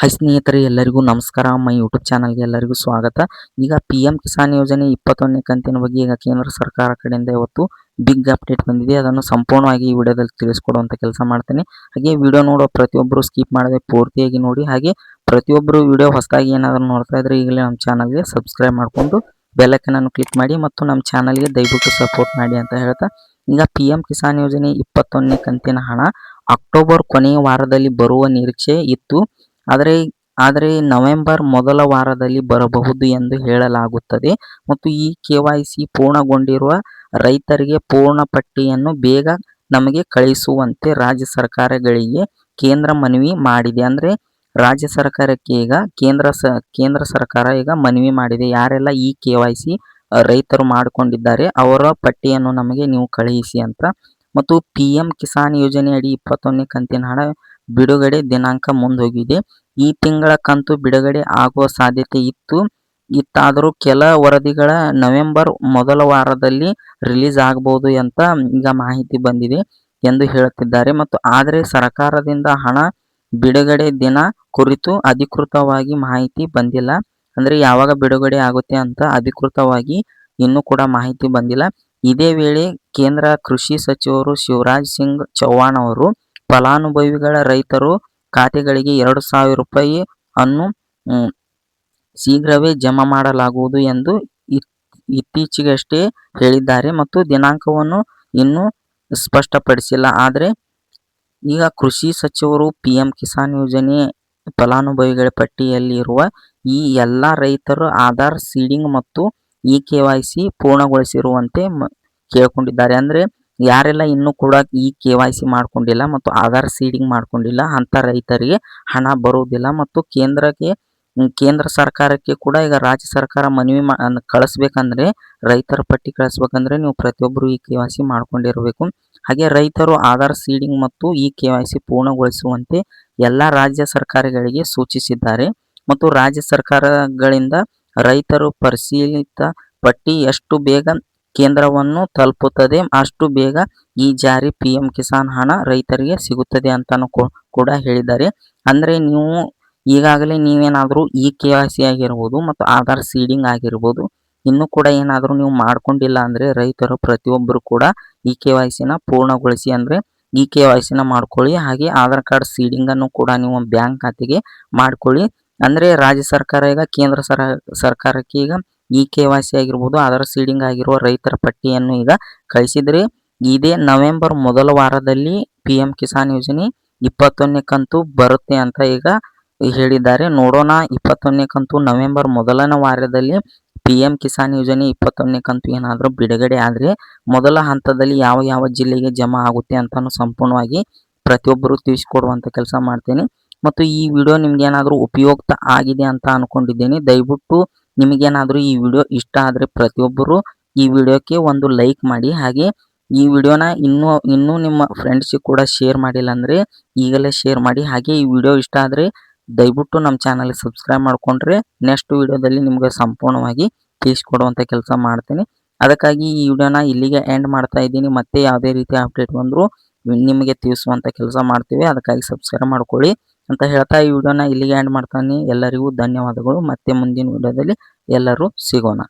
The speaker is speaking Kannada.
ಹಾಯ್ ಸ್ನೇಹಿತರೆ, ಎಲ್ಲರಿಗೂ ನಮಸ್ಕಾರ. ಮೈ ಯೂಟ್ಯೂಬ್ ಚಾನಲ್ಗೆ ಎಲ್ಲರಿಗೂ ಸ್ವಾಗತ. ಈಗ PM ಕಿಸಾನ್ ಯೋಜನೆ 21ನೇ ಕಂತಿನ ಬಗ್ಗೆ ಈಗ ಕೇಂದ್ರ ಸರ್ಕಾರ ಕಡೆಯಿಂದ ಇವತ್ತು ಬಿಗ್ ಅಪ್ಡೇಟ್ ಬಂದಿದೆ. ಅದನ್ನು ಸಂಪೂರ್ಣವಾಗಿ ಈ ವಿಡಿಯೋದಲ್ಲಿ ತಿಳಿಸ್ಕೊಡುವಂಥ ಕೆಲಸ ಮಾಡ್ತೇನೆ. ಹಾಗೆ ವಿಡಿಯೋ ನೋಡೋ ಪ್ರತಿಯೊಬ್ಬರು ಸ್ಕಿಪ್ ಮಾಡದೆ ಪೂರ್ತಿಯಾಗಿ ನೋಡಿ. ಹಾಗೆ ಪ್ರತಿಯೊಬ್ಬರು ವಿಡಿಯೋ ಹೊಸದಾಗಿ ಏನಾದರೂ ನೋಡ್ತಾ ಇದ್ರೆ ಈಗಲೇ ನಮ್ಮ ಚಾನಲ್ಗೆ ಸಬ್ಸ್ಕ್ರೈಬ್ ಮಾಡಿಕೊಂಡು ಬೆಲ್ಲೈಕನ್ ಅನ್ನು ಕ್ಲಿಕ್ ಮಾಡಿ ಮತ್ತು ನಮ್ಮ ಚಾನಲ್ಗೆ ದಯವಿಟ್ಟು ಸಪೋರ್ಟ್ ಮಾಡಿ ಅಂತ ಹೇಳ್ತಾ, ಈಗ PM ಕಿಸಾನ್ ಯೋಜನೆ 21ನೇ ಕಂತಿನ ಹಣ ಅಕ್ಟೋಬರ್ ಕೊನೆಯ ವಾರದಲ್ಲಿ ಬರುವ ನಿರೀಕ್ಷೆ ಇತ್ತು. ಆದರೆ ನವೆಂಬರ್ ಮೊದಲ ವಾರದಲ್ಲಿ ಬರಬಹುದು ಎಂದು ಹೇಳಲಾಗುತ್ತದೆ. ಮತ್ತು ಈ KYC ಪೂರ್ಣಗೊಂಡಿರುವ ರೈತರಿಗೆ ಪೂರ್ಣ ಪಟ್ಟಿಯನ್ನು ಬೇಗ ನಮಗೆ ಕಳಿಸುವಂತೆ ರಾಜ್ಯ ಸರ್ಕಾರಗಳಿಗೆ ಕೇಂದ್ರ ಮನವಿ ಮಾಡಿದೆ. ಅಂದರೆ ರಾಜ್ಯ ಸರ್ಕಾರಕ್ಕೆ ಈಗ ಕೇಂದ್ರ ಸರ್ಕಾರ ಈಗ ಮನವಿ ಮಾಡಿದೆ. ಯಾರೆಲ್ಲ ಈ KYC ರೈತರು ಮಾಡಿಕೊಂಡಿದ್ದಾರೆ ಅವರ ಪಟ್ಟಿಯನ್ನು ನಮಗೆ ನೀವು ಕಳುಹಿಸಿ ಅಂತ. ಮತ್ತು PM ಕಿಸಾನ್ ಯೋಜನೆ ಅಡಿ 21ನೇ ಕಂತಿನ ಹಣ ಬಿಡುಗಡೆ ದಿನಾಂಕ ಮುಂದೋಗಿದೆ. ಈ ತಿಂಗಳ ಕಂತು ಬಿಡುಗಡೆ ಆಗುವ ಸಾಧ್ಯತೆ ಇತ್ತಾದರೂ ಕೆಲ ವರದಿಗಳ ನವೆಂಬರ್ ಮೊದಲ ವಾರದಲ್ಲಿ ರಿಲೀಸ್ ಆಗಬಹುದು ಅಂತ ಈಗ ಮಾಹಿತಿ ಬಂದಿದೆ ಎಂದು ಹೇಳುತ್ತಿದ್ದಾರೆ. ಮತ್ತು ಆದರೆ ಸರ್ಕಾರದಿಂದ ಹಣ ಬಿಡುಗಡೆ ದಿನ ಕುರಿತು ಅಧಿಕೃತವಾಗಿ ಮಾಹಿತಿ ಬಂದಿಲ್ಲ. ಅಂದರೆ ಯಾವಾಗ ಬಿಡುಗಡೆ ಆಗುತ್ತೆ ಅಂತ ಅಧಿಕೃತವಾಗಿ ಇನ್ನೂ ಕೂಡ ಮಾಹಿತಿ ಬಂದಿಲ್ಲ. ಇದೇ ವೇಳೆ ಕೇಂದ್ರ ಕೃಷಿ ಸಚಿವರು ಶಿವರಾಜ್ ಸಿಂಗ್ ಚೌಹಾಣ್ ಅವರು ಫಲಾನುಭವಿಗಳ ರೈತರು ಖಾತೆಗಳಿಗೆ 2,000 ರೂಪಾಯಿ ಅನ್ನು ಶೀಘ್ರವೇ ಜಮಾ ಮಾಡಲಾಗುವುದು ಎಂದು ಇತ್ತೀಚೆಗಷ್ಟೇ ಹೇಳಿದ್ದಾರೆ. ಮತ್ತು ದಿನಾಂಕವನ್ನು ಇನ್ನೂ ಸ್ಪಷ್ಟಪಡಿಸಿಲ್ಲ. ಆದರೆ ಈಗ ಕೃಷಿ ಸಚಿವರು PM ಕಿಸಾನ್ ಯೋಜನೆ ಫಲಾನುಭವಿಗಳ ಪಟ್ಟಿಯಲ್ಲಿ ಇರುವ ಈ ಎಲ್ಲ ರೈತರು ಆಧಾರ್ ಸೀಡಿಂಗ್ ಮತ್ತು ಈ KYC ಪೂರ್ಣಗೊಳಿಸಿರುವಂತೆ ಕೇಳ್ಕೊಂಡಿದ್ದಾರೆ. ಅಂದರೆ ಯಾರೆಲ್ಲ ಇನ್ನೂ ಕೂಡ ಈ KYC ಮಾಡ್ಕೊಂಡಿಲ್ಲ ಮತ್ತು ಆಧಾರ್ ಸೀಡಿಂಗ್ ಮಾಡ್ಕೊಂಡಿಲ್ಲ ಅಂಥ ರೈತರಿಗೆ ಹಣ ಬರುವುದಿಲ್ಲ. ಮತ್ತು ಕೇಂದ್ರ ಸರ್ಕಾರಕ್ಕೆ ಕೂಡ ಈಗ ರಾಜ್ಯ ಸರ್ಕಾರ ಮನವಿ ಕಳಿಸ್ಬೇಕಂದ್ರೆ, ರೈತರ ಪಟ್ಟಿ ಕಳಿಸ್ಬೇಕಂದ್ರೆ ನೀವು ಪ್ರತಿಯೊಬ್ಬರು ಈ KYC ಮಾಡ್ಕೊಂಡಿರಬೇಕು. ಹಾಗೆ ರೈತರು ಆಧಾರ್ ಸೀಡಿಂಗ್ ಮತ್ತು ಈ KYC ಪೂರ್ಣಗೊಳಿಸುವಂತೆ ಎಲ್ಲ ರಾಜ್ಯ ಸರ್ಕಾರಗಳಿಗೆ ಸೂಚಿಸಿದ್ದಾರೆ. ಮತ್ತು ರಾಜ್ಯ ಸರ್ಕಾರಗಳಿಂದ ರೈತರು ಪರಿಶೀಲಿತ ಪಟ್ಟಿ ಎಷ್ಟು ಬೇಗ ಕೇಂದ್ರವನ್ನು ತಲುಪುತ್ತದೆ ಅಷ್ಟು ಬೇಗ ಈ ಜಾರಿ PM ಕಿಸಾನ್ ಹಣ ರೈತರಿಗೆ ಸಿಗುತ್ತದೆ ಅಂತಲೂ ಕೂಡ ಹೇಳಿದ್ದಾರೆ. ಅಂದರೆ ನೀವು ಈಗಾಗಲೇ ನೀವೇನಾದರೂ ಈ KYC ಆಗಿರ್ಬೋದು ಮತ್ತು ಆಧಾರ್ ಸೀಡಿಂಗ್ ಆಗಿರ್ಬೋದು ಇನ್ನೂ ಕೂಡ ಏನಾದರೂ ನೀವು ಮಾಡ್ಕೊಂಡಿಲ್ಲ ಅಂದರೆ ರೈತರು ಪ್ರತಿಯೊಬ್ಬರು ಕೂಡ ಈ KYCನ ಪೂರ್ಣಗೊಳಿಸಿ. ಅಂದರೆ ಈ KYCನ ಮಾಡ್ಕೊಳ್ಳಿ. ಹಾಗೆ ಆಧಾರ್ ಕಾರ್ಡ್ ಸೀಡಿಂಗನ್ನು ಕೂಡ ನೀವು ಬ್ಯಾಂಕ್ ಖಾತೆಗೆ ಮಾಡ್ಕೊಳ್ಳಿ. ಅಂದರೆ ರಾಜ್ಯ ಸರ್ಕಾರ ಈಗ ಕೇಂದ್ರ ಸರ್ಕಾರಕ್ಕೆ ಈಗ ಈ KYC ಆಗಿರ್ಬೋದು ಆಧಾರ್ ಸೀಡಿಂಗ್ ಆಗಿರುವ ರೈತರ ಪಟ್ಟಿಯನ್ನು ಈಗ ಕಳಿಸಿದರೆ ಇದೇ ನವೆಂಬರ್ ಮೊದಲ ವಾರದಲ್ಲಿ PM ಕಿಸಾನ್ ಯೋಜನೆ 21ನೇ ಕಂತು ಬರುತ್ತೆ ಅಂತ ಈಗ ಹೇಳಿದ್ದಾರೆ. ನೋಡೋಣ, 21ನೇ ಕಂತು ನವೆಂಬರ್ ಮೊದಲನೇ ವಾರದಲ್ಲಿ PM ಕಿಸಾನ್ ಯೋಜನೆ 21ನೇ ಕಂತು ಏನಾದರೂ ಬಿಡುಗಡೆ ಆದರೆ ಮೊದಲ ಹಂತದಲ್ಲಿ ಯಾವ ಜಿಲ್ಲೆಗೆ ಜಮಾ ಆಗುತ್ತೆ ಅಂತಲೂ ಸಂಪೂರ್ಣವಾಗಿ ಪ್ರತಿಯೊಬ್ಬರು ತಿಳಿಸಿಕೊಡುವಂಥ ಕೆಲಸ ಮಾಡ್ತೀನಿ. ಮತ್ತು ಈ ವಿಡಿಯೋ ನಿಮ್ಗೇನಾದರೂ ಉಪಯುಕ್ತ ಆಗಿದೆ ಅಂತ ಅಂದ್ಕೊಂಡಿದ್ದೀನಿ. ದಯವಿಟ್ಟು ನಿಮಗೇನಾದರೂ ಈ ವಿಡಿಯೋ ಇಷ್ಟ ಆದರೆ ಪ್ರತಿಯೊಬ್ಬರು ಈ ವಿಡಿಯೋಕ್ಕೆ ಒಂದು ಲೈಕ್ ಮಾಡಿ. ಹಾಗೆ ಈ ವಿಡಿಯೋನ ಇನ್ನೂ ನಿಮ್ಮ ಫ್ರೆಂಡ್ಸಿಗೆ ಕೂಡ ಶೇರ್ ಮಾಡಿಲ್ಲ ಅಂದರೆ ಈಗಲೇ ಶೇರ್ ಮಾಡಿ. ಹಾಗೆ ಈ ವಿಡಿಯೋ ಇಷ್ಟ ಆದರೆ ದಯವಿಟ್ಟು ನಮ್ಮ ಚಾನಲ್ಗೆ ಸಬ್ಸ್ಕ್ರೈಬ್ ಮಾಡಿಕೊಂಡ್ರೆ ನೆಕ್ಸ್ಟ್ ವಿಡಿಯೋದಲ್ಲಿ ನಿಮಗೆ ಸಂಪೂರ್ಣವಾಗಿ ತಿಳಿಸ್ಕೊಡುವಂಥ ಕೆಲಸ ಮಾಡ್ತೀನಿ. ಅದಕ್ಕಾಗಿ ಈ ವಿಡಿಯೋನ ಇಲ್ಲಿಗೆ ಎಂಡ್ ಮಾಡ್ತಾ ಇದ್ದೀನಿ. ಮತ್ತೆ ಯಾವುದೇ ರೀತಿ ಅಪ್ಡೇಟ್ ಬಂದರೂ ನಿಮಗೆ ತಿಳಿಸುವಂಥ ಕೆಲಸ ಮಾಡ್ತೀವಿ. ಅದಕ್ಕಾಗಿ ಸಬ್ಸ್ಕ್ರೈಬ್ ಮಾಡ್ಕೊಳ್ಳಿ ಅಂತ ಹೇಳ್ತಾ ಈ ವಿಡಿಯೋನ ಇಲ್ಲಿಗೆ ಎಂಡ್ ಮಾಡ್ತಾನೆ. ಎಲ್ಲರಿಗೂ ಧನ್ಯವಾದಗಳು. ಮತ್ತೆ ಮುಂದಿನ ವಿಡಿಯೋದಲ್ಲಿ ಎಲ್ಲರೂ ಸಿಗೋಣ.